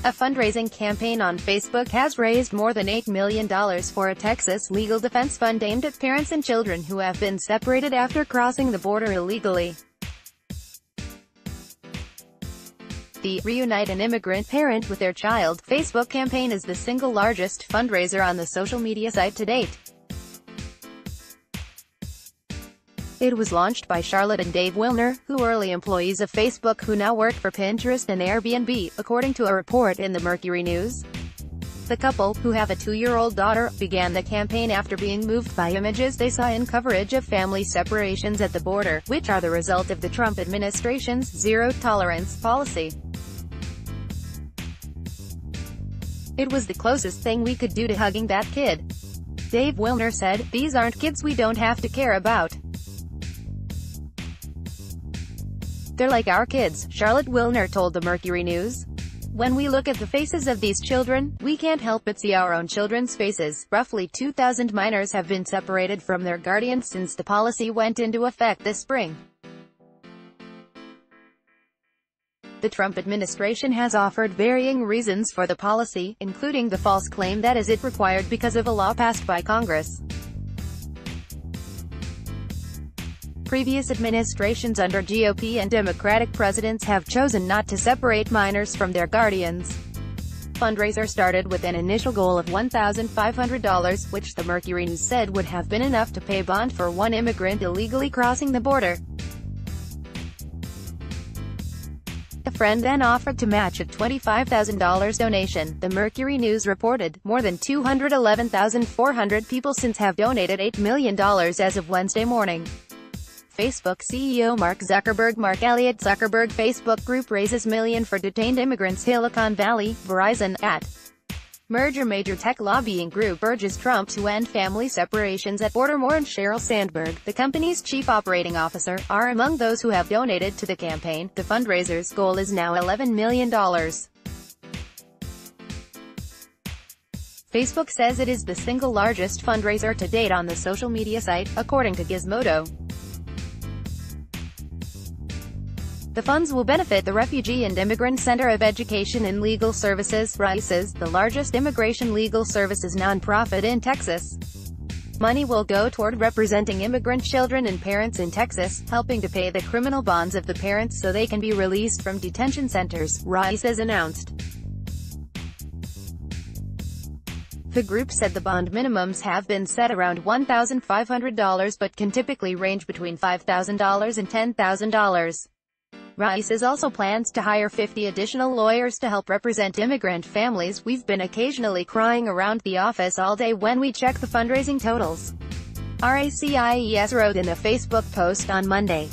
A fundraising campaign on Facebook has raised more than $8 million for a Texas legal defense fund aimed at parents and children who have been separated after crossing the border illegally. The Reunite an Immigrant Parent with Their Child Facebook campaign is the single largest fundraiser on the social media site to date. It was launched by Charlotte and Dave Wilner, who were early employees of Facebook who now work for Pinterest and Airbnb, according to a report in the Mercury News. The couple, who have a 2-year-old daughter, began the campaign after being moved by images they saw in coverage of family separations at the border, which are the result of the Trump administration's zero-tolerance policy. "It was the closest thing we could do to hugging that kid," Dave Wilner said. "These aren't kids we don't have to care about. They're like our kids," Charlotte Wilner told the Mercury News. "When we look at the faces of these children, we can't help but see our own children's faces." Roughly 2,000 minors have been separated from their guardians since the policy went into effect this spring. The Trump administration has offered varying reasons for the policy, including the false claim that it is required because of a law passed by Congress. Previous administrations under GOP and Democratic presidents have chosen not to separate minors from their guardians. Fundraiser started with an initial goal of $1,500, which the Mercury News said would have been enough to pay bond for one immigrant illegally crossing the border. A friend then offered to match a $25,000 donation, the Mercury News reported. More than 211,400 people since have donated $8 million as of Wednesday morning. Facebook CEO Mark Elliott Zuckerberg Facebook Group raises million for detained immigrants. Silicon Valley, Verizon, Merger major tech lobbying group urges Trump to end family separations at border. Moore and Sheryl Sandberg, the company's chief operating officer, are among those who have donated to the campaign. The fundraiser's goal is now $11 million. Facebook says it is the single largest fundraiser to date on the social media site, according to Gizmodo. The funds will benefit the Refugee and Immigrant Center of Education and Legal Services, RICES, the largest immigration legal services nonprofit in Texas. Money will go toward representing immigrant children and parents in Texas, helping to pay the criminal bonds of the parents so they can be released from detention centers, RICES announced. The group said the bond minimums have been set around $1,500 but can typically range between $5,000 and $10,000. RICES also plans to hire 50 additional lawyers to help represent immigrant families. "We've been occasionally crying around the office all day when we check the fundraising totals," RICES wrote in a Facebook post on Monday.